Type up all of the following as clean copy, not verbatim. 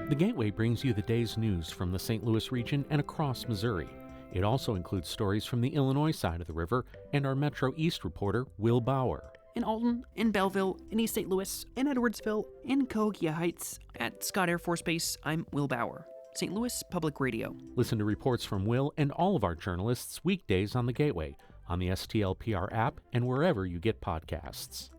The Gateway brings you the day's news from the St. Louis region and across Missouri. It also includes stories from the Illinois side of the river and our Metro East reporter, Will Bauer. In Alton, in Belleville, in East St. Louis, in Edwardsville, in Cahokia Heights, at Scott Air Force Base, I'm Will Bauer. St. Louis Public Radio. Listen to reports from Will and all of our journalists weekdays on the Gateway, on the STLPR app, and wherever you get podcasts.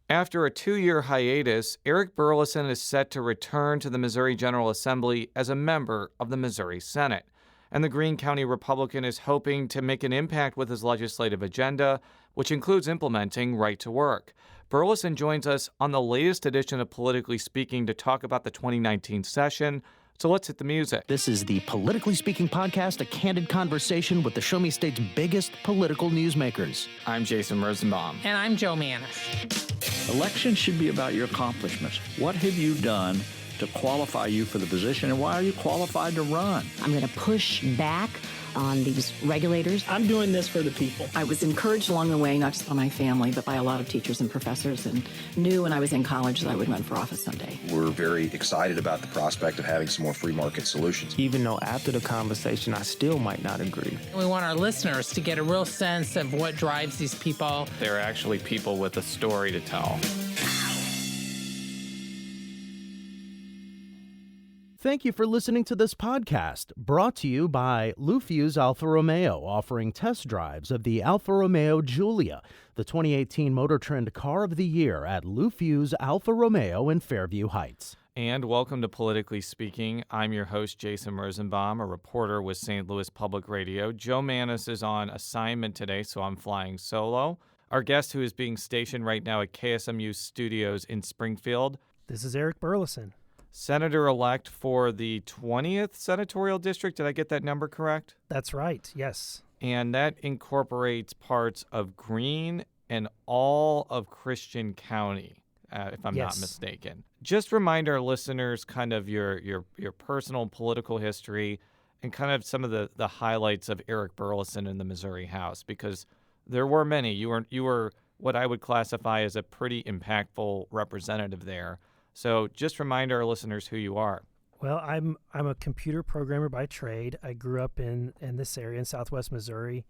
After a 2-year hiatus, Eric Burlison is set to return to the Missouri General Assembly as a member of the Missouri Senate. And the Greene County Republican is hoping to make an impact with his legislative agenda, which includes implementing right to work. Burlison joins us on the latest edition of Politically Speaking to talk about the 2019 session. So let's hit the music. This is the Politically Speaking podcast, a candid conversation with the Show Me State's biggest political newsmakers. I'm Jason Rosenbaum. And I'm Joe Manis. Elections should be about your accomplishments. What have you done to qualify you for the position, and why are you qualified to run? I'm going to push back on these regulators. I'm doing this for the people. I was encouraged along the way, not just by my family, but by a lot of teachers and professors, and knew when I was in college that I would run for office someday. We're very excited about the prospect of having some more free market solutions. Even though after the conversation, I still might not agree. We want our listeners to get a real sense of what drives these people. They're actually people with a story to tell. Thank you for listening to this podcast, brought to you by Lufuse Alfa Romeo, offering test drives of the Alfa Romeo Giulia, the 2018 Motor Trend Car of the Year at Lufuse Alfa Romeo in Fairview Heights. And welcome to Politically Speaking. I'm your host, Jason Rosenbaum, a reporter with St. Louis Public Radio. Joe Manis is on assignment today, so I'm flying solo. Our guest, who is being stationed right now at KSMU Studios in Springfield. This is Eric Burlison. Senator-elect for the 20th Senatorial District. Did I get that number correct? That's right, yes. And that incorporates parts of Greene and all of Christian County, if I'm not mistaken. Just remind our listeners kind of your personal political history and kind of some of the highlights of Eric Burlison in the Missouri House, because there were many. You were what I would classify as a pretty impactful representative there. So just remind our listeners who you are. Well, I'm a computer programmer by trade. I grew up in this area in southwest Missouri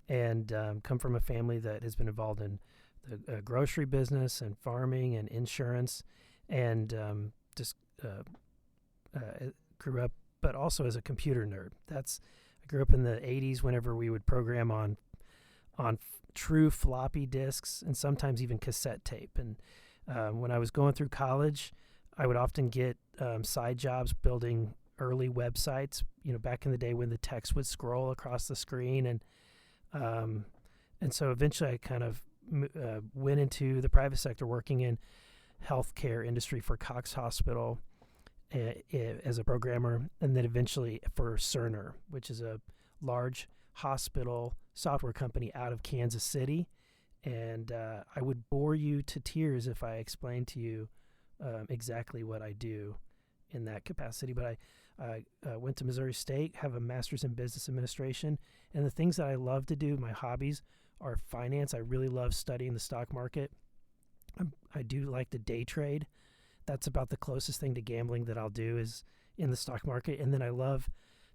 and come from a family that has been involved in the grocery business and farming and insurance, and grew up, but also as a computer nerd. I grew up in the 80s whenever we would program on true floppy disks and sometimes even cassette tape. And when I was going through college, I would often get side jobs building early websites, back in the day when the text would scroll across the screen. And so eventually I kind of went into the private sector working in healthcare industry for Cox Hospital as a programmer, and then eventually for Cerner, which is a large hospital software company out of Kansas City. And I would bore you to tears if I explained to you exactly what I do in that capacity. But I went to Missouri State, have a master's in business administration. And the things that I love to do, my hobbies, are finance. I really love studying the stock market. I do like to day trade. That's about the closest thing to gambling that I'll do is in the stock market. And then I love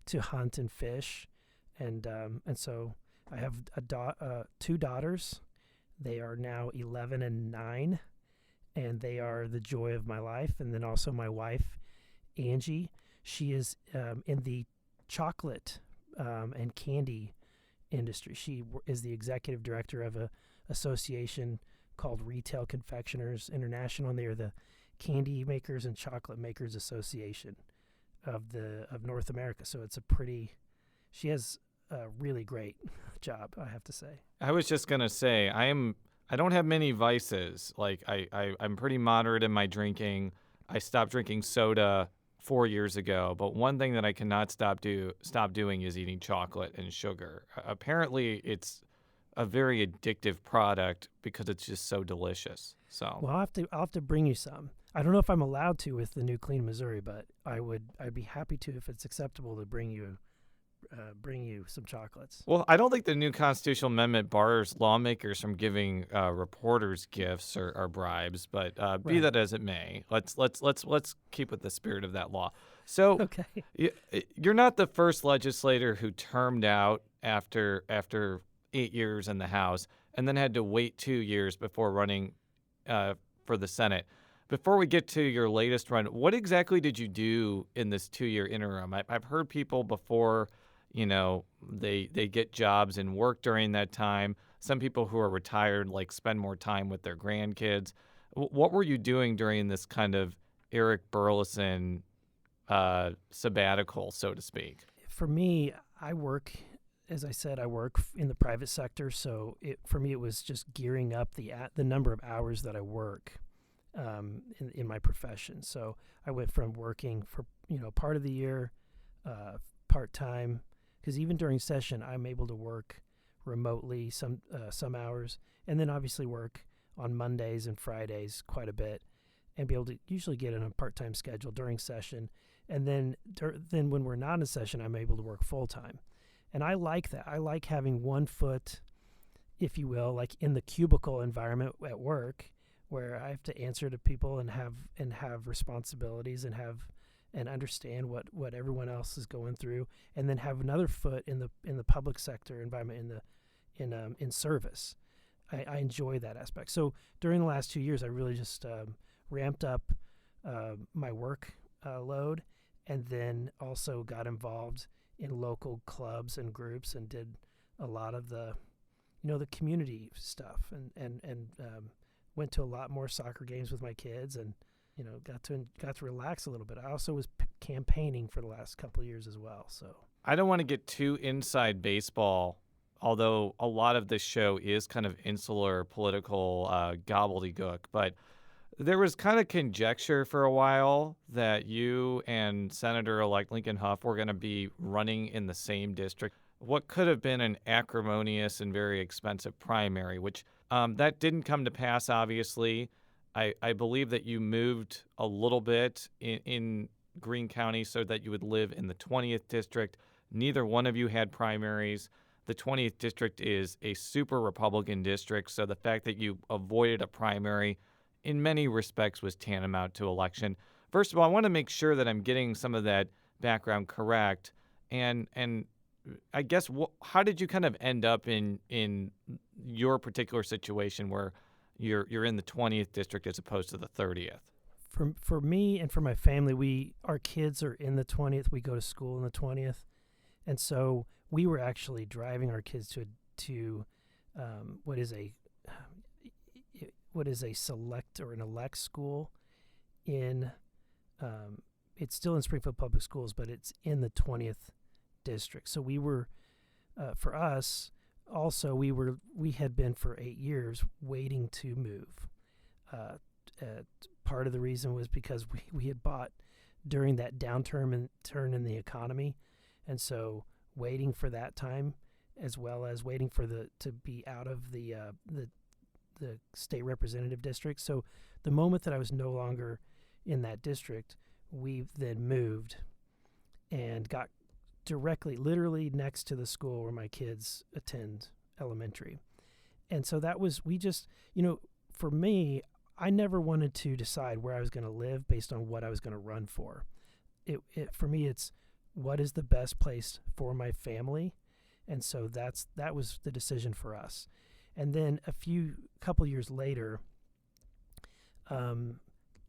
to hunt and fish. And so I have two daughters. They are now 11 and 9, and they are the joy of my life. And then also my wife, Angie, she is in the chocolate and candy industry. She is the executive director of a association called Retail Confectioners International, and they are the Candy Makers and Chocolate Makers Association of North America. So it's she has a really great job, I have to say. I was just going to say, I don't have many vices. Like I'm pretty moderate in my drinking. I stopped drinking soda 4 years ago, but one thing that I cannot stop doing is eating chocolate and sugar. Apparently it's a very addictive product because it's just so delicious. So well, I'll have to bring you some. I don't know if I'm allowed to with the new Clean Missouri, but I'd be happy to if it's acceptable to bring you bring you some chocolates. Well, I don't think the new constitutional amendment bars lawmakers from giving reporters gifts or bribes, but be that as it may, let's keep with the spirit of that law. So, okay. You're not the first legislator who termed out after 8 years in the House and then had to wait 2 years before running for the Senate. Before we get to your latest run, what exactly did you do in this 2-year interim? I've heard people before, they get jobs and work during that time. Some people who are retired spend more time with their grandkids. What were you doing during this kind of Eric Burlison sabbatical, so to speak? For me, I work, as I said, I work in the private sector. So for me, it was just gearing up the number of hours that I work in my profession. So I went from working for part of the year, part-time, because even during session, I'm able to work remotely some hours, and then obviously work on Mondays and Fridays quite a bit, and be able to usually get in a part-time schedule during session. And then when we're not in session, I'm able to work full-time. And I like that. I like having one foot, if you will, in the cubicle environment at work, where I have to answer to people and have responsibilities and understand what everyone else is going through, and then have another foot in the public sector environment, in service. I enjoy that aspect. So during the last 2 years, I really just ramped up my work load, and then also got involved in local clubs and groups and did a lot of the community stuff, and went to a lot more soccer games with my kids, and got to relax a little bit. I also was campaigning for the last couple of years as well. So I don't want to get too inside baseball, although a lot of this show is kind of insular political gobbledygook, but there was kind of conjecture for a while that you and Senator-elect Lincoln Huff were going to be running in the same district. What could have been an acrimonious and very expensive primary, which that didn't come to pass, obviously. I believe that you moved a little bit in Greene County so that you would live in the 20th district. Neither one of you had primaries. The 20th district is a super Republican district, so the fact that you avoided a primary in many respects was tantamount to election. First of all, I want to make sure that I'm getting some of that background correct. And I guess how did you kind of end up in your particular situation where you're in the 20th district as opposed to the 30th? For me and for my family, our kids are in the 20th. We go to school in the 20th, and so we were actually driving our kids to what is a select or an elect school in it's still in Springfield Public Schools, but it's in the 20th district. So we were for us also we had been for 8 years waiting to move. Part of the reason was because we had bought during that downturn in the economy, and so waiting for that time, as well as waiting for to be out of the state representative district. So the moment that I was no longer in that district, we then moved and got directly, literally next to the school where my kids attend elementary. And so that was, for me, I never wanted to decide where I was going to live based on what I was going to run for. For me, it's what is the best place for my family. And so that was the decision for us. And then couple years later,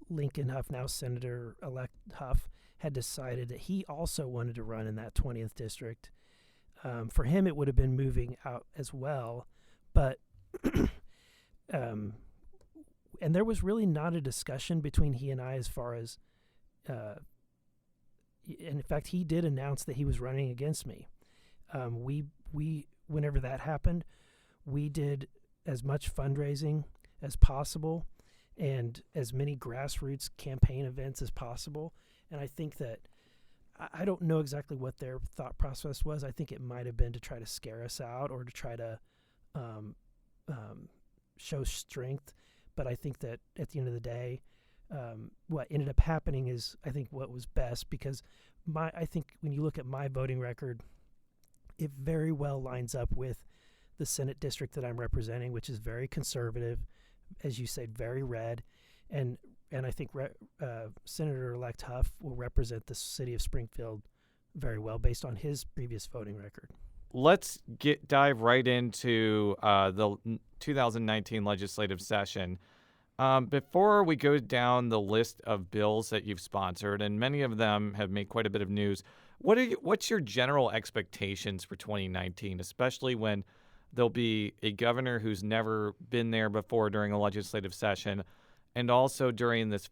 Lincoln Huff, now Senator-elect Huff, had decided that he also wanted to run in that 20th district. For him, it would have been moving out as well, but and there was really not a discussion between he and I as far as, and in fact, he did announce that he was running against me. We whenever that happened, we did as much fundraising as possible and as many grassroots campaign events as possible. And I think that I don't know exactly what their thought process was. I think it might have been to try to scare us out or to try to show strength. But I think that at the end of the day, what ended up happening is I think what was best, because I think when you look at my voting record it very well lines up with the Senate district that I'm representing, which is very conservative, as you said, very red, and I think Senator-elect Huff will represent the city of Springfield very well based on his previous voting record. Let's dive right into the 2019 legislative session. Before we go down the list of bills that you've sponsored, and many of them have made quite a bit of news, what's your general expectations for 2019, especially when there'll be a governor who's never been there before during a legislative session, and also during this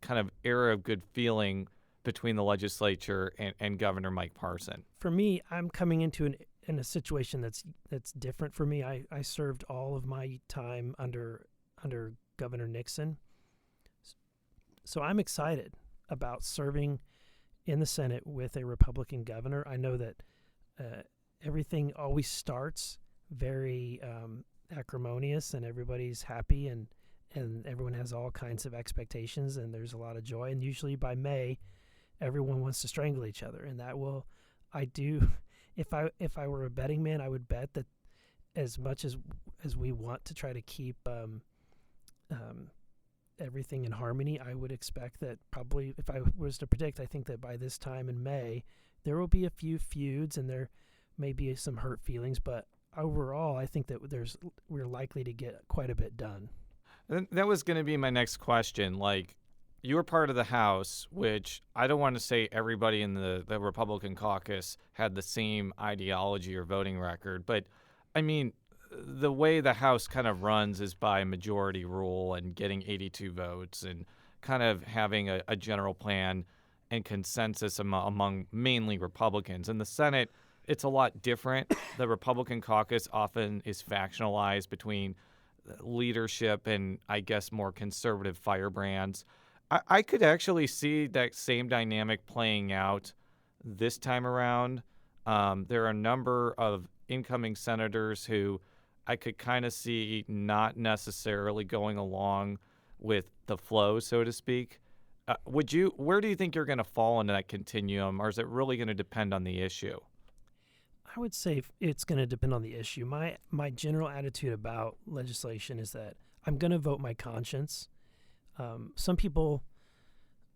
kind of era of good feeling between the legislature and Governor Mike Parson? For me, I'm coming into in a situation that's different for me. I served all of my time under Governor Nixon, so I'm excited about serving in the Senate with a Republican governor. I know that everything always starts very acrimonious, and everybody's happy, and everyone has all kinds of expectations, and there's a lot of joy. And usually by May, everyone wants to strangle each other, and that will, I do. If I were a betting man, I would bet that as much as we want to try to keep everything in harmony, I would expect that probably, if I was to predict, I think that by this time in May, there will be a few feuds and there may be some hurt feelings, but overall, I think that we're likely to get quite a bit done. That was going to be my next question. Like, you were part of the House, which I don't want to say everybody in the Republican caucus had the same ideology or voting record, but I mean, the way the House kind of runs is by majority rule and getting 82 votes and kind of having a general plan and consensus among mainly Republicans. In the Senate, it's a lot different. The Republican caucus often is factionalized between leadership and, I guess, more conservative firebrands. I could actually see that same dynamic playing out this time around. There are a number of incoming senators who I could kind of see not necessarily going along with the flow, so to speak. Where do you think you're going to fall in that continuum, or is it really going to depend on the issue? I would say it's going to depend on the issue. My general attitude about legislation is that I'm going to vote my conscience. Some people,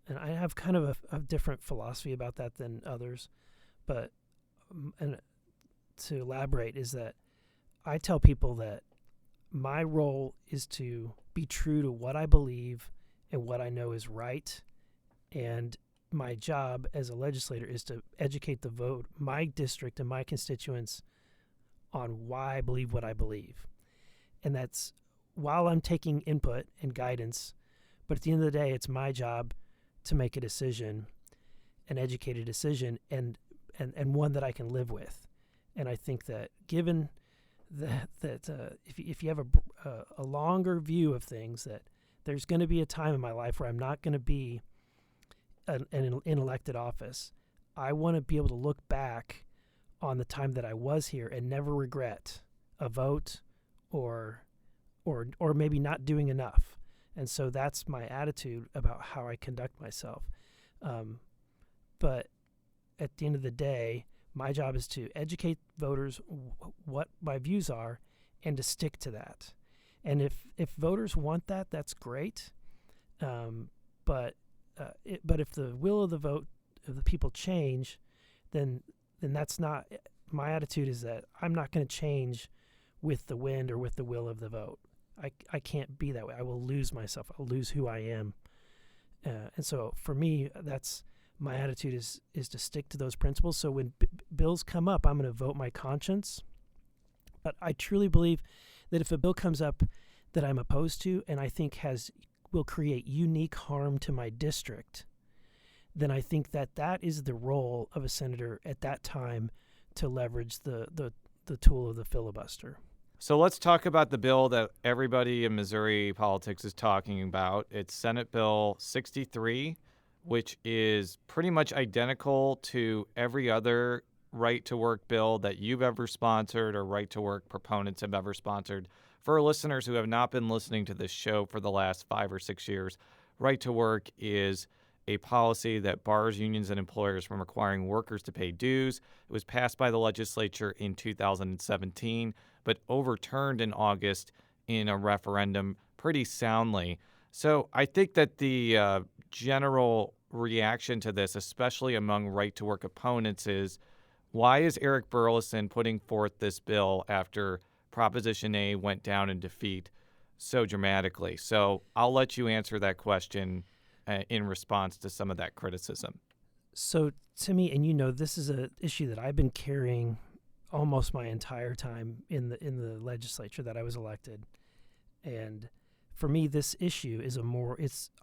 and I have kind of a different philosophy about that than others, but and to elaborate is that I tell people that my role is to be true to what I believe and what I know is right, and my job as a legislator is to educate my district and my constituents on why I believe what I believe. And that's while I'm taking input and guidance, but at the end of the day, it's my job to make a decision, an educated decision, and one that I can live with. And I think that given that if you have a longer view of things, that there's going to be a time in my life where I'm not going to be in elected office. I want to be able to look back on the time that I was here and never regret a vote or maybe not doing enough. And so that's my attitude about how I conduct myself. But at the end of the day, my job is to educate voters what my views are and to stick to that. And if voters want that, that's great. But if the will of the people change, then that's not. My attitude is that I'm not going to change with the wind or with the will of the vote. I can't be that way. I will lose myself. I'll lose who I am. And so for me, that's my attitude is to stick to those principles. So when bills come up, I'm going to vote my conscience. But I truly believe that if a bill comes up that I'm opposed to and I think will create unique harm to my district, then I think that is the role of a senator at that time to leverage the tool of the filibuster. So let's talk about the bill that everybody in Missouri politics is talking about. It's Senate Bill 63, which is pretty much identical to every other right-to-work bill that you've ever sponsored or right-to-work proponents have ever sponsored. For our listeners who have not been listening to this show for the last 5 or 6 years, right-to-work is a policy that bars unions and employers from requiring workers to pay dues. It was passed by the legislature in 2017, but overturned in August in a referendum pretty soundly. So I think that the general reaction to this, especially among right-to-work opponents, is why is Eric Burlison putting forth this bill after Proposition A went down in defeat so dramatically? So I'll let you answer that question in response to some of that criticism. So to me, and this is an issue that I've been carrying almost my entire time in the legislature that I was elected. And for me, this issue is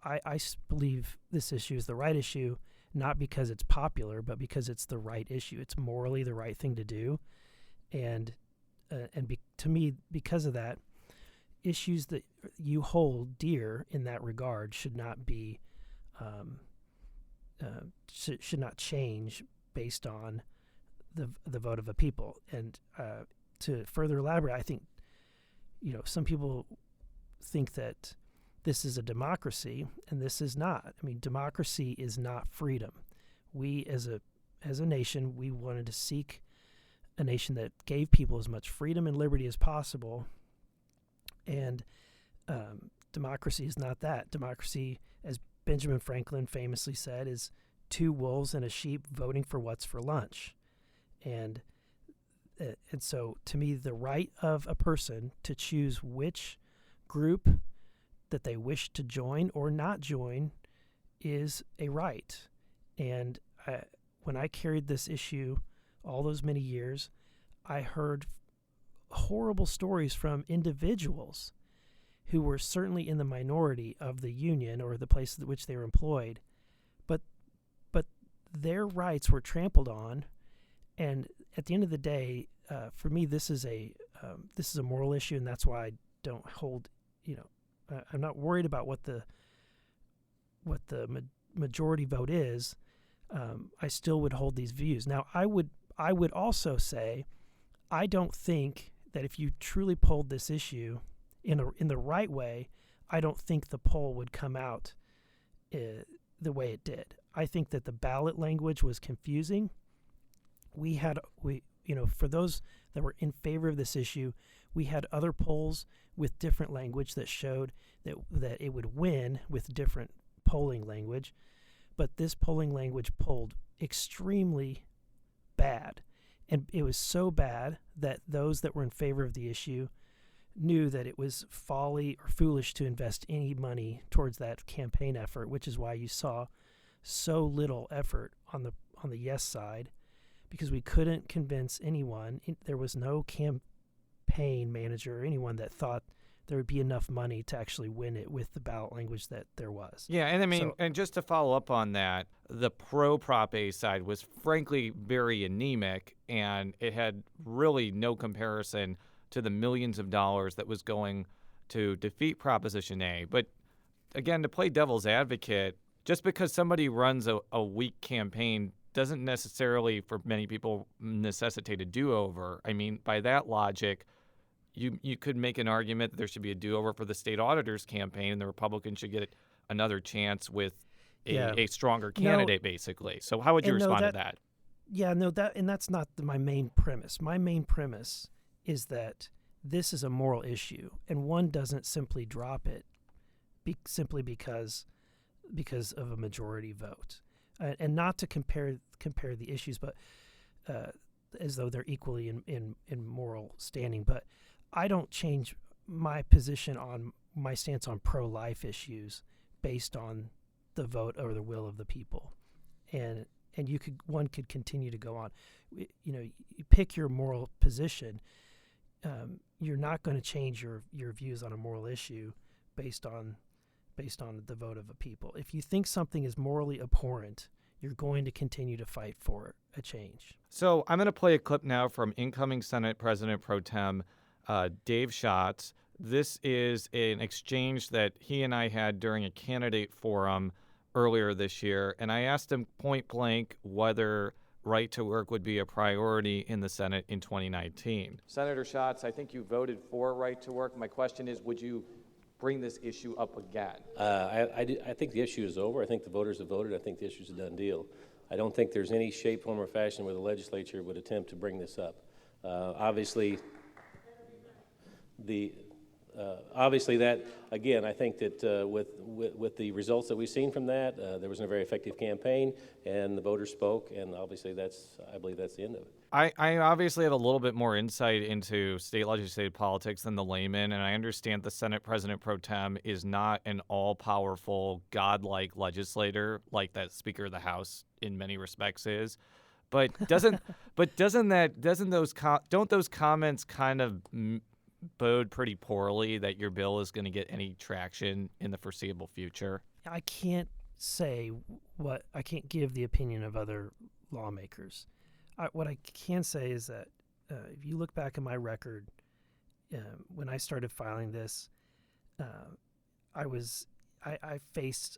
I believe this issue is the right issue, not because it's popular, but because it's the right issue. It's morally the right thing to do. And to me, because of that, issues that you hold dear in that regard should not be should not change based on the vote of a people. And to further elaborate, I think some people think that this is a democracy, and this is not. I mean, democracy is not freedom. We as a nation, we wanted to seek a nation that gave people as much freedom and liberty as possible. And democracy is not that. Democracy, as Benjamin Franklin famously said, is two wolves and a sheep voting for what's for lunch. And so to me, the right of a person to choose which group that they wish to join or not join is a right. And when I carried this issue all those many years, I heard horrible stories from individuals who were certainly in the minority of the union or the place at which they were employed, but their rights were trampled on. And at the end of the day, for me, this is a moral issue, and that's why I don't hold. I'm not worried about what the majority vote is. I still would hold these views. Now, I would also say, I don't think that if you truly polled this issue in the right way, I don't think the poll would come out the way it did. I think that the ballot language was confusing. For those that were in favor of this issue, we had other polls with different language that showed that it would win with different polling language. But this polling language polled extremely bad. And it was so bad that those that were in favor of the issue knew that it was folly or foolish to invest any money towards that campaign effort, which is why you saw so little effort on the yes side, because we couldn't convince anyone. There was no campaign manager or anyone that thought there would be enough money to actually win it with the ballot language that there was. Yeah, and I mean, and just to follow up on that, the pro-Prop A side was frankly very anemic, and it had really no comparison to the millions of dollars that was going to defeat Proposition A. But again, to play devil's advocate, just because somebody runs a weak campaign doesn't necessarily, for many people, necessitate a do-over. I mean, by that logic, you could make an argument that there should be a do-over for the state auditor's campaign, and the Republicans should get another chance with a stronger candidate, basically. So how would you respond to that? Yeah, no, that's not my main premise. My main premise is that this is a moral issue, and one doesn't simply drop it simply because of a majority vote. And not to compare the issues, but as though they're equally in moral standing. But I don't change my position on my stance on pro-life issues based on the vote or the will of the people. And one could continue to go on. You pick your moral position. You're not going to change your views on a moral issue based on the vote of a people. If you think something is morally abhorrent, you're going to continue to fight for a change. So I'm going to play a clip now from incoming Senate President Pro Tem Dave Schatz. This is an exchange that he and I had during a candidate forum earlier this year, and I asked him point blank whether right to work would be a priority in the Senate in 2019. Senator Schatz, I think you voted for right to work. My question is, would you bring this issue up again? I think the issue is over. I think the voters have voted. I think the issue is a done deal. I don't think there's any shape, form, or fashion where the legislature would attempt to bring this up. Obviously, that, again, I think that with the results that we've seen from that, there was a very effective campaign, and the voters spoke, and obviously I believe that's the end of it. I obviously have a little bit more insight into state legislative politics than the layman, and I understand the Senate President Pro Tem is not an all-powerful, godlike legislator like that Speaker of the House in many respects is. But don't those comments kind of bode pretty poorly that your bill is going to get any traction in the foreseeable future? I can't I can't give the opinion of other lawmakers. What I can say is that if you look back at my record, when I started filing this, I faced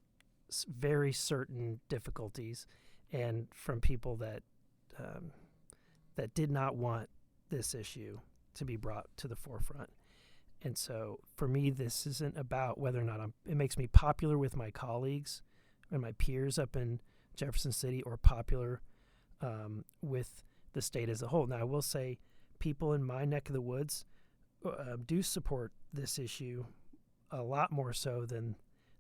very certain difficulties, and from people that did not want this issue to be brought to the forefront. And so for me, this isn't about whether or not it makes me popular with my colleagues and my peers up in Jefferson City, or popular with the state as a whole. Now, I will say people in my neck of the woods do support this issue a lot more so than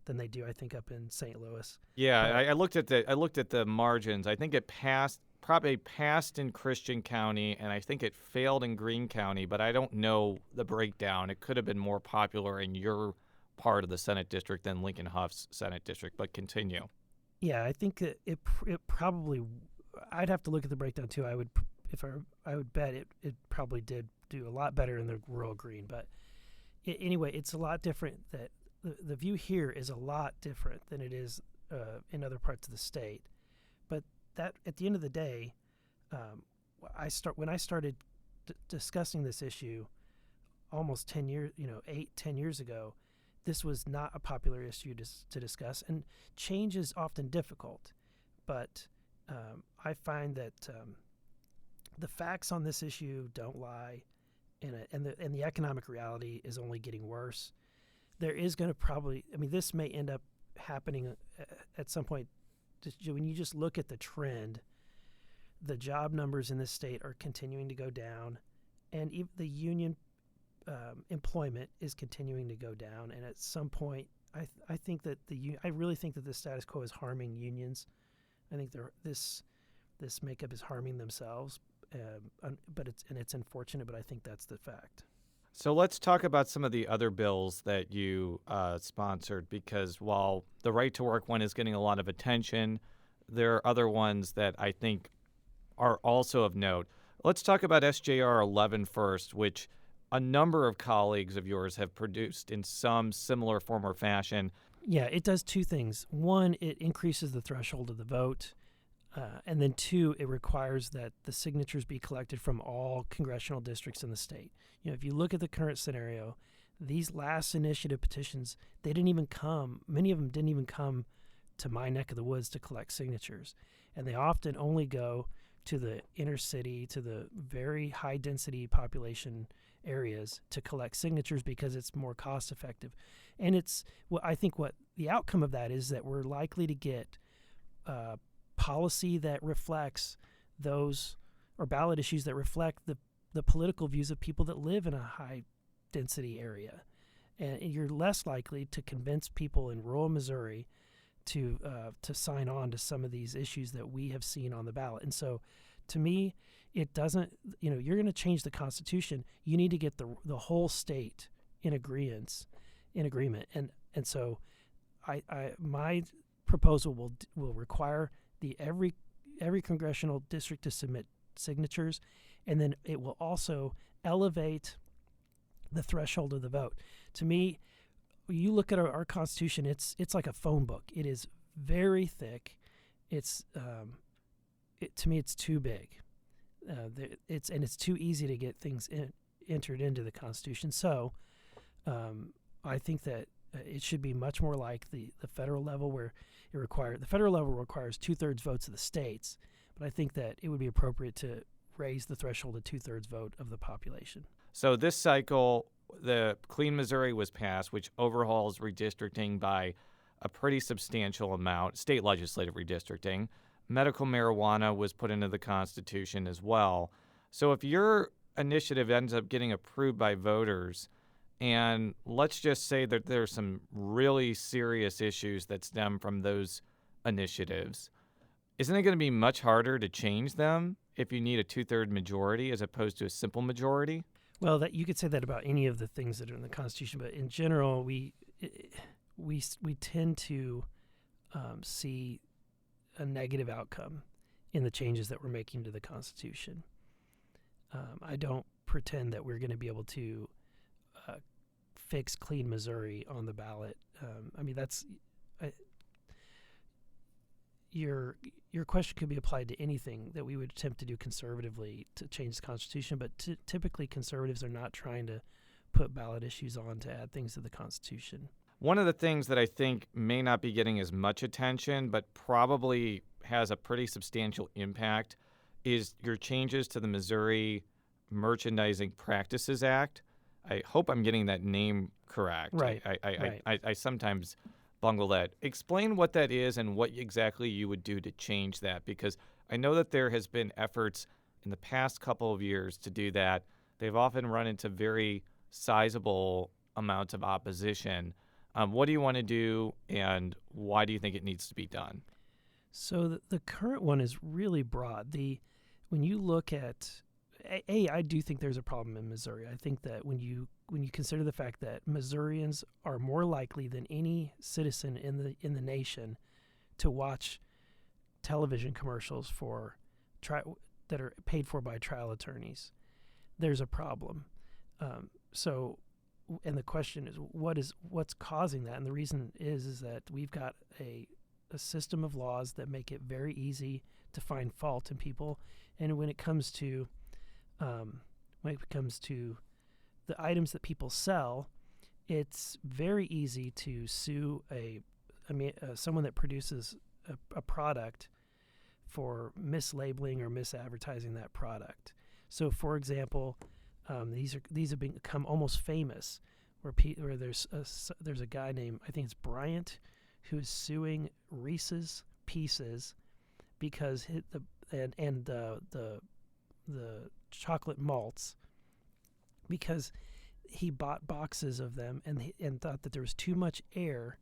they do, I think, up in St. Louis. Yeah, I looked at the margins. I think it probably passed in Christian County, and I think it failed in Greene County, but I don't know the breakdown. It could have been more popular in your part of the Senate district than Lincoln Huff's Senate district, but continue. Yeah, I think it probably, I'd have to look at the breakdown too. I would bet it probably did do a lot better in the rural Greene, but anyway, it's a lot different. That the view here is a lot different than it is in other parts of the state. But that, at the end of the day, when I started discussing this issue almost 10 years ago, this was not a popular issue to discuss, and change is often difficult. But I find that the facts on this issue don't lie, and the economic reality is only getting worse. There is going to this may end up happening at some point. When you just look at the trend, the job numbers in this state are continuing to go down, and even the union employment is continuing to go down. And at some point, I really think that the status quo is harming unions. I think this makeup is harming themselves, but it's unfortunate. But I think that's the fact. So let's talk about some of the other bills that you sponsored, because while the right to work one is getting a lot of attention, there are other ones that I think are also of note. Let's talk about SJR 11 first, which a number of colleagues of yours have produced in some similar form or fashion. Yeah, it does two things. One, it increases the threshold of the vote. And then two, it requires that the signatures be collected from all congressional districts in the state. If you look at the current scenario, these last initiative petitions, many of them didn't even come to my neck of the woods to collect signatures. And they often only go to the inner city, to the very high density population areas to collect signatures because it's more cost effective. And I think what the outcome of that is that we're likely to get policy that reflects those, or ballot issues that reflect the political views of people that live in a high density area. And you're less likely to convince people in rural Missouri to sign on to some of these issues that we have seen on the ballot. And so to me, it doesn't, you're going to change the Constitution. You need to get the whole state in agreement. And so my proposal will require every congressional district to submit signatures, and then it will also elevate the threshold of the vote. To me, you look at our Constitution; it's like a phone book. It is very thick. To me, it's too big. It's too easy to get things entered into the Constitution. So, I think that it should be much more like the federal level, where the federal level requires 2/3 votes of the states, but I think that it would be appropriate to raise the threshold to 2/3 vote of the population. So this cycle, the Clean Missouri was passed, which overhauls redistricting by a pretty substantial amount, state legislative redistricting. Medical marijuana was put into the Constitution as well. So if your initiative ends up getting approved by voters, and let's just say that there's some really serious issues that stem from those initiatives, isn't it going to be much harder to change them if you need a 2/3 majority as opposed to a simple majority? Well, that you could say that about any of the things that are in the Constitution, but in general, we tend to see a negative outcome in the changes that we're making to the Constitution. I don't pretend that we're going to be able to fix Clean Missouri on the ballot. Your question could be applied to anything that we would attempt to do conservatively to change the Constitution, but typically conservatives are not trying to put ballot issues on to add things to the Constitution. One of the things that I think may not be getting as much attention, but probably has a pretty substantial impact, is your changes to the Missouri Merchandising Practices Act. I hope I'm getting that name correct. Right. I sometimes bungle that. Explain what that is and what exactly you would do to change that, because I know that there has been efforts in the past couple of years to do that. They've often run into very sizable amounts of opposition. What do you want to do, and why do you think it needs to be done? So the current one is really broad. When you look at I do think there's a problem in Missouri. I think that when you consider the fact that Missourians are more likely than any citizen in the nation to watch television commercials that are paid for by trial attorneys, there's a problem. And the question is, what's causing that? And the reason is that we've got a system of laws that make it very easy to find fault in people. And when it comes to the items that people sell, it's very easy to sue someone that produces a product for mislabeling or misadvertising that product. So, for example, these have become almost famous, where there's a guy named, I think it's Bryant, who is suing Reese's Pieces because the chocolate malts, because he bought boxes of them and thought that there was too much air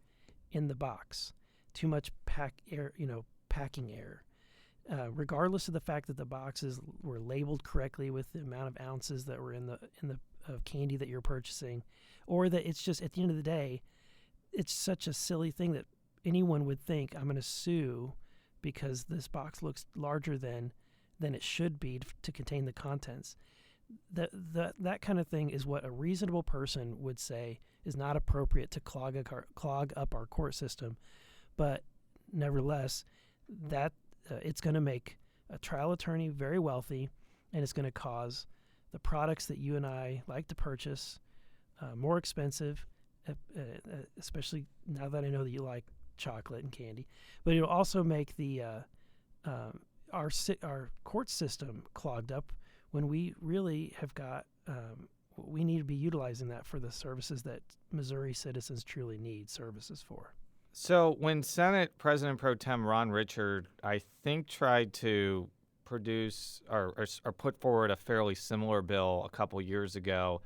in the box, too much packing air. Regardless of the fact that the boxes were labeled correctly with the amount of ounces that were in the candy that you're purchasing, or that it's just, at the end of the day, it's such a silly thing that anyone would think, I'm going to sue because this box looks larger than it should be to contain the contents. That kind of thing is what a reasonable person would say is not appropriate to clog up our court system, but nevertheless, that it's going to make a trial attorney very wealthy, and it's going to cause the products that you and I like to purchase more expensive, especially now that I know that you like chocolate and candy. But it'll also make our court system clogged up when we really have got we need to be utilizing that for the services that Missouri citizens truly need services for. So when Senate President Pro Tem Ron Richard, I think, tried to produce or put forward a fairly similar bill a couple years ago,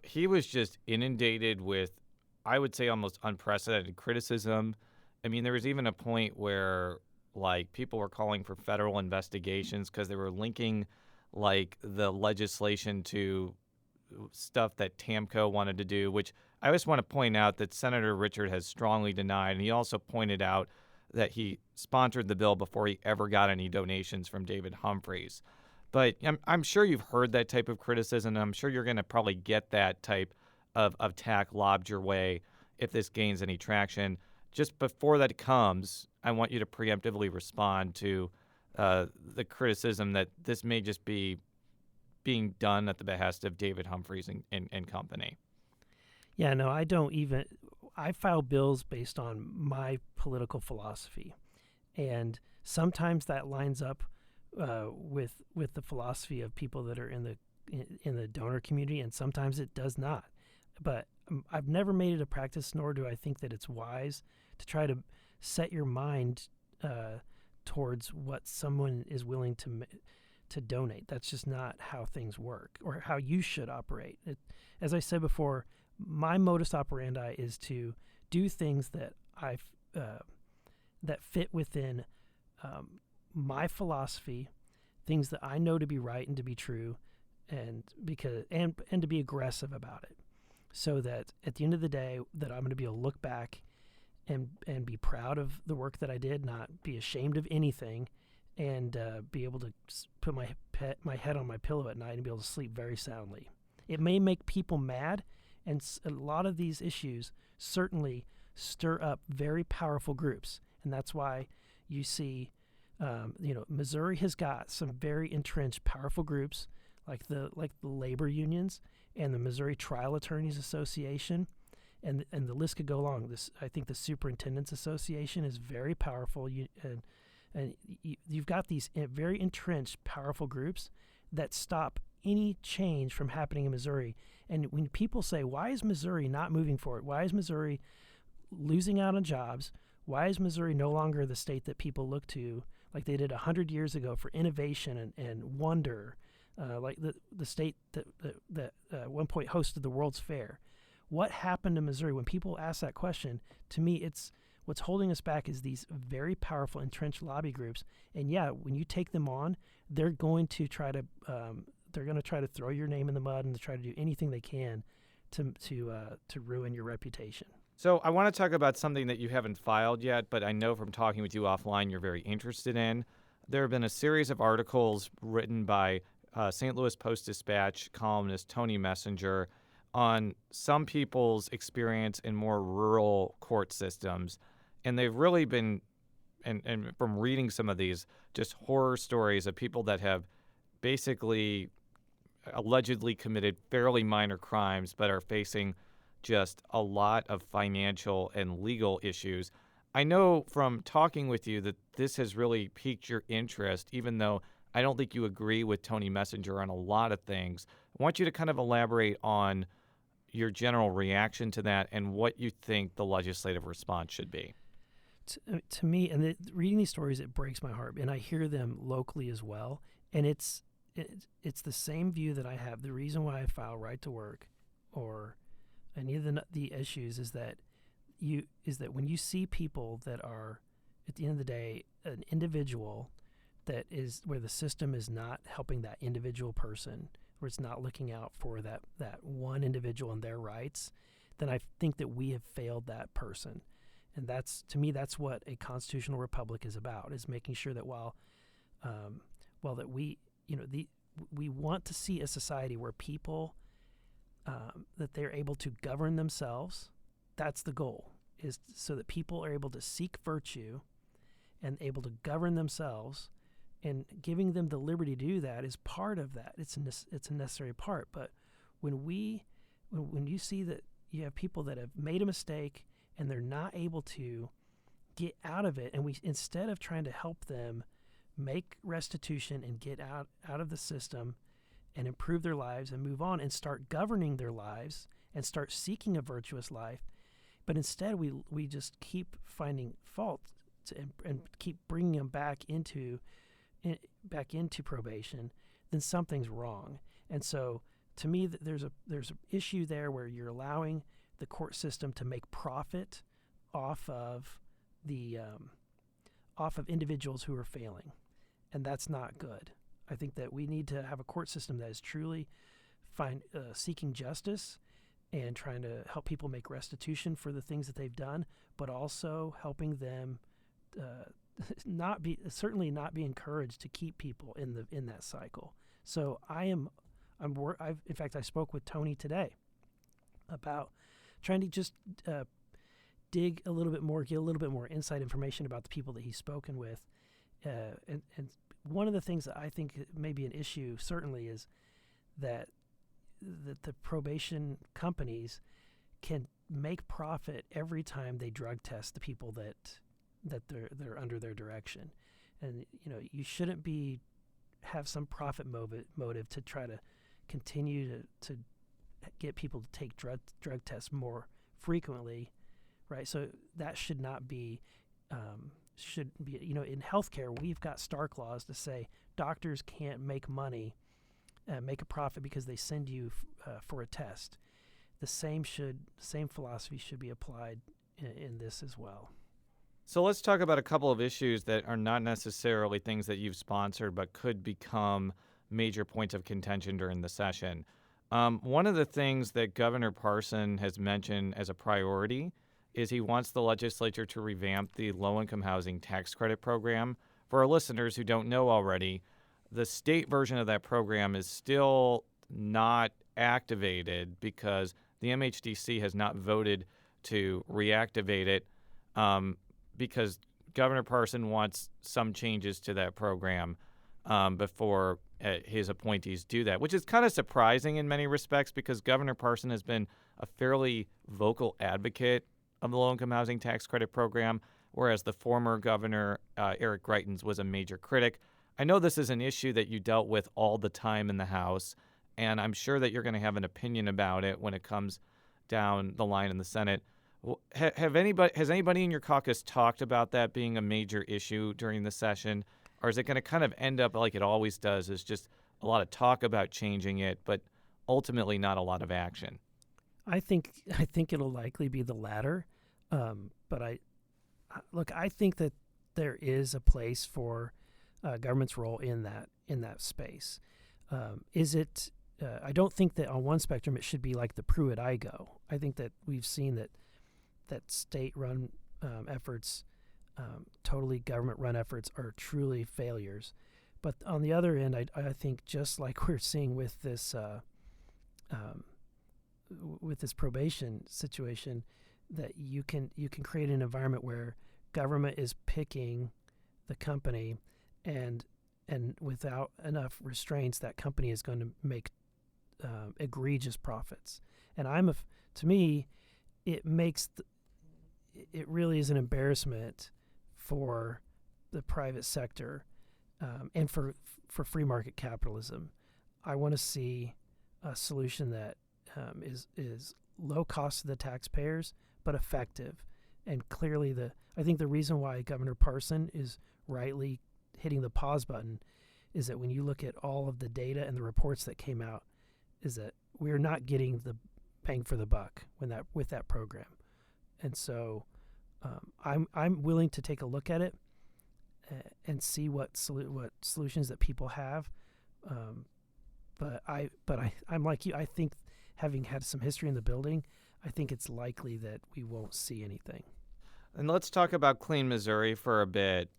he was just inundated with, I would say, almost unprecedented criticism. I mean, there was even a point where, like, people were calling for federal investigations because they were linking, like, the legislation to stuff that TAMCO wanted to do, which I just want to point out that Senator Richard has strongly denied. And he also pointed out that he sponsored the bill before he ever got any donations from David Humphreys. But I'm sure you've heard that type of criticism, and I'm sure you're going to probably get that type of tack lobbed your way if this gains any traction. Just before that comes, I want you to preemptively respond to the criticism that this may just be being done at the behest of David Humphreys and company. Yeah, no, I file bills based on my political philosophy. And sometimes that lines up with the philosophy of people that are in the donor community, and sometimes it does not. I've never made it a practice, nor do I think that it's wise to try to set your mind towards what someone is willing to donate. That's just not how things work or how you should operate. As I said before, my modus operandi is to do things that that fit within my philosophy, things that I know to be right and to be true, and to be aggressive about it, so that at the end of the day, that I'm going to be able to look back and be proud of the work that I did, not be ashamed of anything, and be able to put my head on my pillow at night and be able to sleep very soundly. It may make people mad, and a lot of these issues certainly stir up very powerful groups, and that's why you see, Missouri has got some very entrenched, powerful groups like the labor unions and the Missouri Trial Attorneys Association, and the list could go long. I think the Superintendents Association is very powerful, you've got these very entrenched, powerful groups that stop any change from happening in Missouri. And when people say, why is Missouri not moving forward? Why is Missouri losing out on jobs? Why is Missouri no longer the state that people look to like they did 100 years ago for innovation and wonder, like the state that at one point hosted the World's Fair? What happened to Missouri? When people ask that question, to me, it's what's holding us back is these very powerful entrenched lobby groups. And yeah, when you take them on, they're going to try to throw your name in the mud and to try to do anything they can to ruin your reputation. So I want to talk about something that you haven't filed yet, but I know from talking with you offline you're very interested in. There have been a series of articles written by St. Louis Post-Dispatch columnist Tony Messenger on some people's experience in more rural court systems. And they've really been, and from reading some of these, just horror stories of people that have basically allegedly committed fairly minor crimes but are facing just a lot of financial and legal issues. I know from talking with you that this has really piqued your interest, even though I don't think you agree with Tony Messenger on a lot of things. I want you to kind of elaborate on your general reaction to that and what you think the legislative response should be. To me, and reading these stories, it breaks my heart, and I hear them locally as well. And it's the same view that I have. The reason why I file right to work or any of the issues is that when you see people that are, at the end of the day, an individual that is where the system is not helping that individual person, where it's not looking out for that one individual and their rights, then I think that we have failed that person. And to me, that's what a constitutional republic is about, is making sure that while that we want to see a society where people, that they're able to govern themselves. That's the goal, is so that people are able to seek virtue and able to govern themselves, and giving them the liberty to do that is part of that. It's a necessary part. But when you see that you have people that have made a mistake and they're not able to get out of it, and we, instead of trying to help them make restitution and get out of the system and improve their lives and move on and start governing their lives and start seeking a virtuous life, but instead we just keep finding fault and keep bringing them back into probation, then something's wrong. And so to me, there's an issue there where you're allowing the court system to make profit off of individuals who are failing, and that's not good. I think that we need to have a court system that is truly seeking justice and trying to help people make restitution for the things that they've done, but also helping them certainly not be encouraged to keep people in that cycle. So in fact, I spoke with Tony today about trying to just dig a little bit more, get a little bit more inside information about the people that he's spoken with, and one of the things that I think may be an issue certainly is that the probation companies can make profit every time they drug test the people that they're under their direction. And you shouldn't have some profit motive to try to continue to get people to take drug tests more frequently, right? So that should not be, in healthcare, we've got stark laws to say doctors can't make money, make a profit because they send you for a test. The same philosophy should be applied in this as well. So let's talk about a couple of issues that are not necessarily things that you've sponsored, but could become major points of contention during the session. One of the things that Governor Parson has mentioned as a priority is he wants the legislature to revamp the low-income housing tax credit program. For our listeners who don't know already, the state version of that program is still not activated because the MHDC has not voted to reactivate it because Governor Parson wants some changes to that program before his appointees do that, which is kind of surprising in many respects because Governor Parson has been a fairly vocal advocate of the low-income housing tax credit program, whereas the former governor, Eric Burlison, was a major critic. I know this is an issue that you dealt with all the time in the House, and I'm sure that you're going to have an opinion about it when it comes down the line in the Senate. Has anybody in your caucus talked about that being a major issue during the session, or is it going to kind of end up like it always does, is just a lot of talk about changing it, but ultimately not a lot of action? I think it'll likely be the latter, but I think that there is a place for government's role in that space. I don't think that on one spectrum it should be like the Pruitt-Igoe. I think that we've seen that state-run efforts, totally government-run efforts, are truly failures. But on the other end, I think just like we're seeing with this probation situation, that you can create an environment where government is picking the company, and without enough restraints, that company is going to make egregious profits. And to me, it really is an embarrassment for the private sector and for free market capitalism. I want to see a solution that is low cost to the taxpayers but effective. And clearly, I think the reason why Governor Parson is rightly hitting the pause button is that when you look at all of the data and the reports that came out, is that we're not getting the bang for the buck with that program. And so I'm willing to take a look at it and see what solutions that people have. But I'm like you. I think, having had some history in the building, I think it's likely that we won't see anything. And let's talk about Clean Missouri for a bit.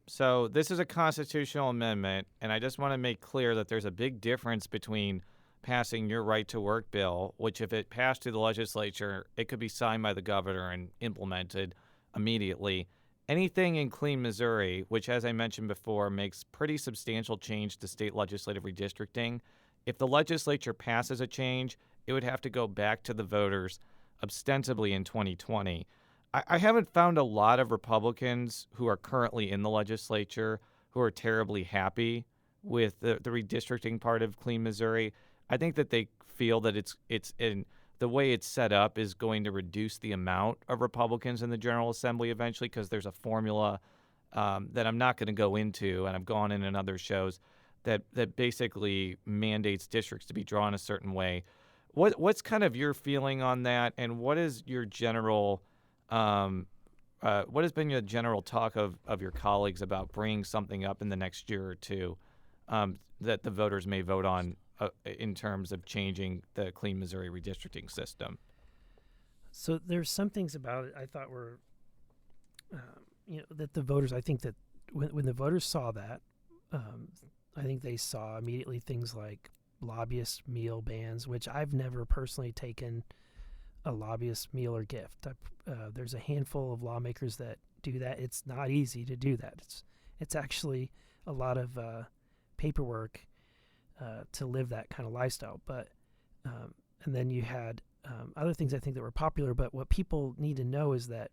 So this is a constitutional amendment, and I just want to make clear that there's a big difference between passing your right to work bill, which if it passed through the legislature, it could be signed by the governor and implemented immediately. Anything in Clean Missouri, which, as I mentioned before, makes pretty substantial change to state legislative redistricting, if the legislature passes a change, it would have to go back to the voters ostensibly in 2020. I haven't found a lot of Republicans who are currently in the legislature who are terribly happy with the redistricting part of Clean Missouri. I think that they feel that it's in the way it's set up is going to reduce the amount of Republicans in the General Assembly eventually, because there's a formula that I'm not going to go into, and I've gone in other shows, that basically mandates districts to be drawn a certain way. What's kind of your feeling on that, and what is your general what has been your general talk of your colleagues about bringing something up in the next year or two that the voters may vote on in terms of changing the Clean Missouri redistricting system? So there's some things about it I thought were, that the voters, I think that when the voters saw that, I think they saw immediately things like lobbyist meal bans, which I've never personally taken a lobbyist meal or gift. There's a handful of lawmakers that do that. It's not easy to do that. It's actually a lot of paperwork to live that kind of lifestyle. But and then you had other things I think that were popular. But what people need to know is that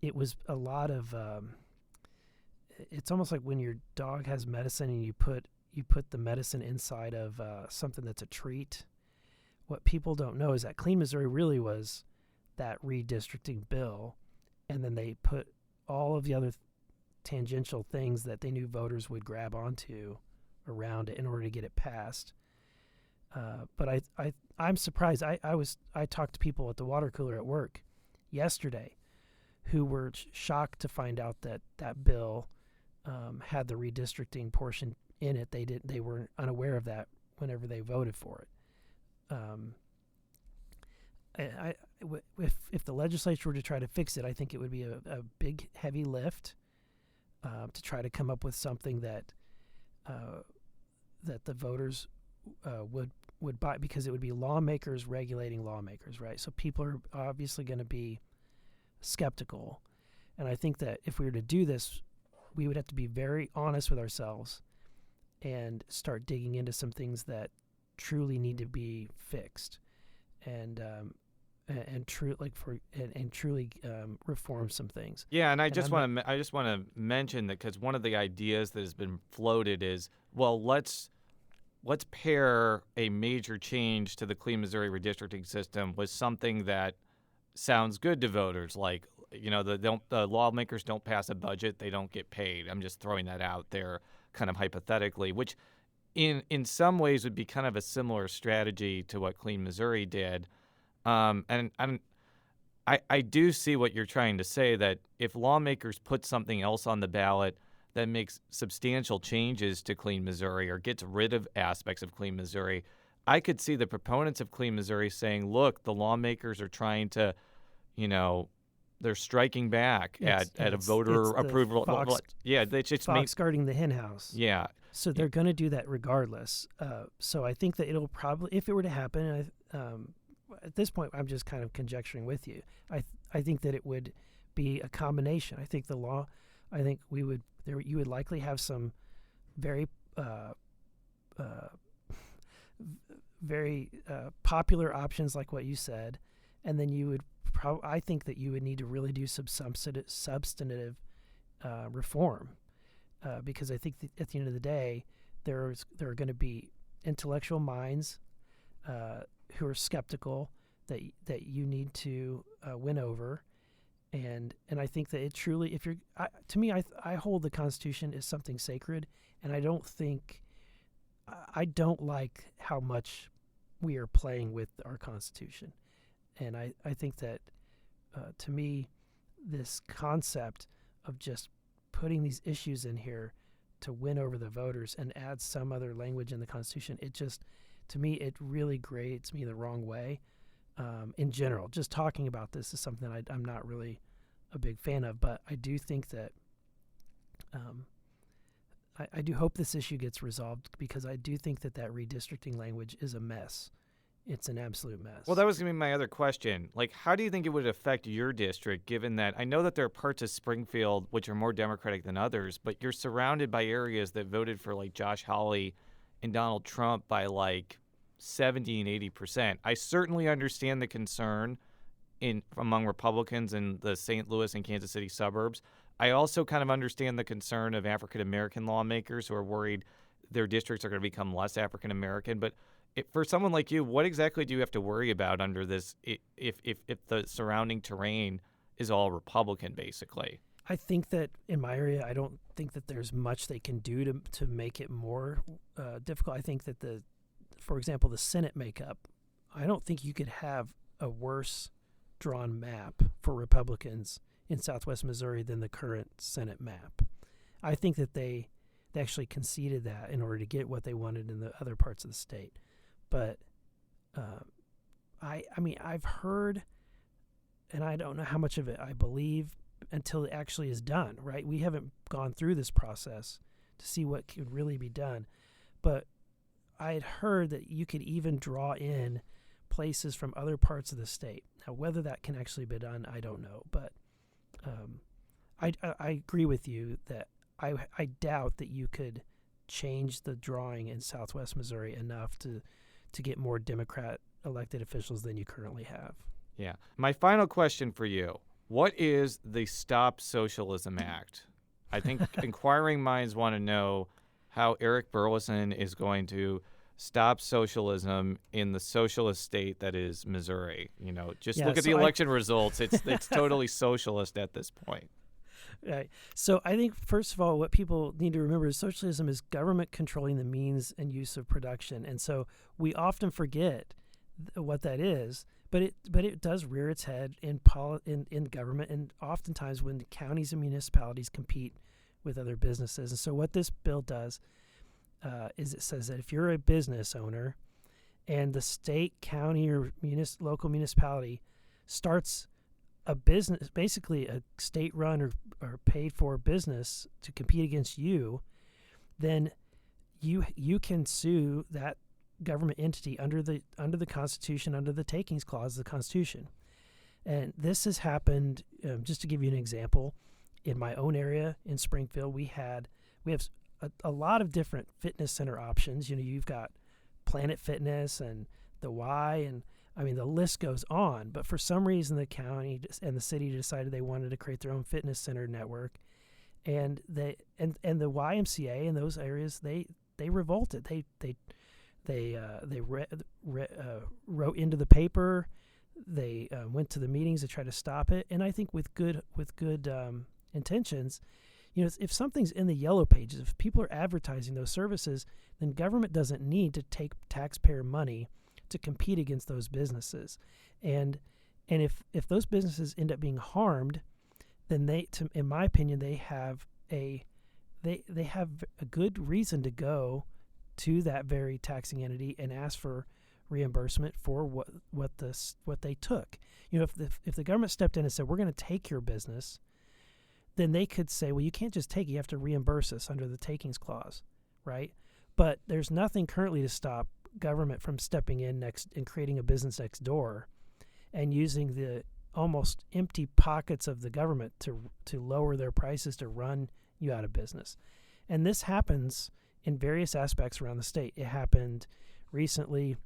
it was a lot of. It's almost like when your dog has medicine and you put the medicine inside of something that's a treat. what people don't know is that Clean Missouri really was that redistricting bill, and then they put all of the other tangential things that they knew voters would grab onto around it in order to get it passed. But I'm surprised. I talked to people at the water cooler at work yesterday who were shocked to find out that that bill had the redistricting portion in it. They were unaware of that whenever they voted for it. If the legislature were to try to fix it, I think it would be a big, heavy lift to try to come up with something that the voters would buy, because it would be lawmakers regulating lawmakers, right? So people are obviously going to be skeptical, and I think that if we were to do this, we would have to be very honest with ourselves and start digging into some things that truly need to be fixed, and truly reform some things. Yeah, and I just want to mention that, because one of the ideas that has been floated is, well, let's pair a major change to the Clean Missouri redistricting system with something that sounds good to voters, like, the lawmakers don't pass a budget, they don't get paid. I'm just throwing that out there kind of hypothetically, which in some ways would be kind of a similar strategy to what Clean Missouri did. And I do see what you're trying to say, that if lawmakers put something else on the ballot that makes substantial changes to Clean Missouri or gets rid of aspects of Clean Missouri, I could see the proponents of Clean Missouri saying, look, the lawmakers are trying to, they're striking back at a voter approval. It's Fox guarding the hen house. Yeah. So they're going to do that regardless. So I think that it'll probably, if it were to happen, at this point, I'm just kind of conjecturing with you. I think that it would be a combination. I think you would likely have some very popular options like what you said, and then you would I think that you would need to really do some substantive reform, because I think that at the end of the day, there are going to be intellectual minds who are skeptical that you need to win over, and I think that it truly, to me, I hold the Constitution as something sacred, and I don't like how much we are playing with our Constitution, and I think that to me, this concept of just putting these issues in here to win over the voters and add some other language in the Constitution, to me, it really grates me the wrong way. In general, just talking about this is something I'm not really a big fan of, but I do think that I do hope this issue gets resolved, because I do think that redistricting language is a mess. It's an absolute mess. Well, that was going to be my other question. Like, how do you think it would affect your district, given that I know that there are parts of Springfield which are more Democratic than others, but you're surrounded by areas that voted for, like, Josh Hawley and Donald Trump by, like, 70 and 80%. I certainly understand the concern among Republicans in the St. Louis and Kansas City suburbs. I also kind of understand the concern of African-American lawmakers who are worried their districts are going to become less African-American. But for someone like you, what exactly do you have to worry about under this if the surrounding terrain is all Republican, basically? I think that in my area, I don't think that there's much they can do to make it more difficult. I think that for example, the Senate makeup, I don't think you could have a worse drawn map for Republicans in Southwest Missouri than the current Senate map. I think that they actually conceded that in order to get what they wanted in the other parts of the state. But I've heard, and I don't know how much of it I believe until it actually is done, right? We haven't gone through this process to see what could really be done. But I had heard that you could even draw in places from other parts of the state. Now, whether that can actually be done, I don't know. But I agree with you that I doubt that you could change the drawing in Southwest Missouri enough to get more Democrat elected officials than you currently have. Yeah. My final question for you. What is the Stop Socialism Act? I think inquiring minds want to know how Eric Burlison is going to stop socialism in the socialist state that is Missouri. Just Yeah, look at the so election results. It's totally socialist at this point. Right. So I think, first of all, what people need to remember is socialism is government controlling the means and use of production. And so we often forget what that is, but it does rear its head in government, and oftentimes when counties and municipalities compete with other businesses. And so what this bill does is it says that if you're a business owner and the state, county, or local municipality starts a business, basically a state-run or paid-for business to compete against you, then you can sue that government entity under the Constitution, under the Takings Clause of the Constitution. And this has happened. Just to give you an example, in my own area in Springfield, we have a lot of different fitness center options. You've got Planet Fitness and the Y, and I mean, the list goes on. But for some reason, the county and the city decided they wanted to create their own fitness center network, and the YMCA in those areas, they revolted. They wrote into the paper. They went to the meetings to try to stop it. And I think with good intentions, if something's in the yellow pages, if people are advertising those services, then government doesn't need to take taxpayer money to compete against those businesses. And if those businesses end up being harmed, then in my opinion, they have a good reason to go to that very taxing entity and ask for reimbursement for what they took. If the government stepped in and said, we're going to take your business, then they could say, well, you can't just take it, you have to reimburse us under the Takings Clause, right? But there's nothing currently to stop government from stepping in next and creating a business next door and using the almost empty pockets of the government to lower their prices to run you out of business. And this happens in various aspects around the state. It happened recently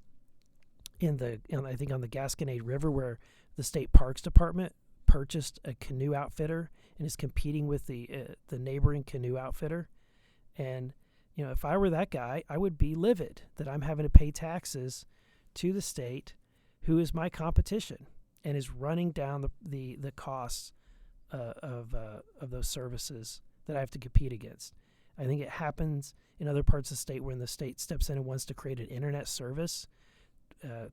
I think on the Gasconade River, where the state parks department purchased a canoe outfitter and is competing with the neighboring canoe outfitter. And if I were that guy, I would be livid that I'm having to pay taxes to the state, who is my competition and is running down the costs of those services that I have to compete against. I think it happens in other parts of the state when the state steps in and wants to create an internet service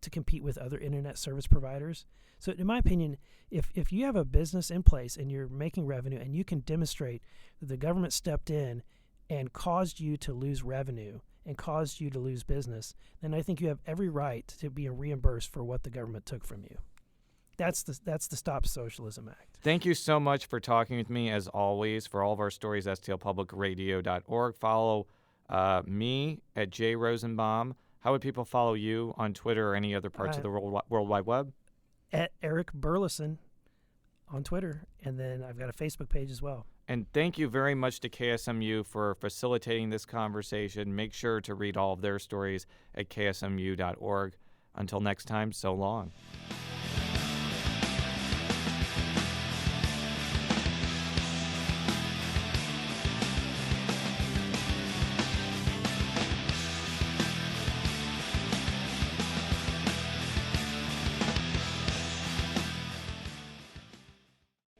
to compete with other internet service providers. So in my opinion, if you have a business in place and you're making revenue and you can demonstrate that the government stepped in and caused you to lose revenue and caused you to lose business, then I think you have every right to be reimbursed for what the government took from you. That's the Stop Socialism Act. Thank you so much for talking with me, as always. For all of our stories, stlpublicradio.org. Follow me at J. Rosenbaum. How would people follow you on Twitter or any other parts of the World Wide Web? At Eric Burlison on Twitter. And then I've got a Facebook page as well. And thank you very much to KSMU for facilitating this conversation. Make sure to read all of their stories at ksmu.org. Until next time, so long.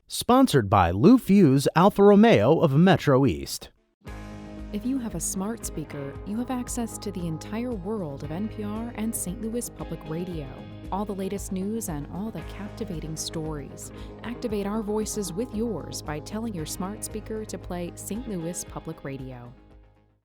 Sponsored by Lou Fuse Alfa Romeo of Metro East. If you have a smart speaker, you have access to the entire world of NPR and St. Louis Public Radio. All the latest news and all the captivating stories. Activate our voices with yours by telling your smart speaker to play St. Louis Public Radio.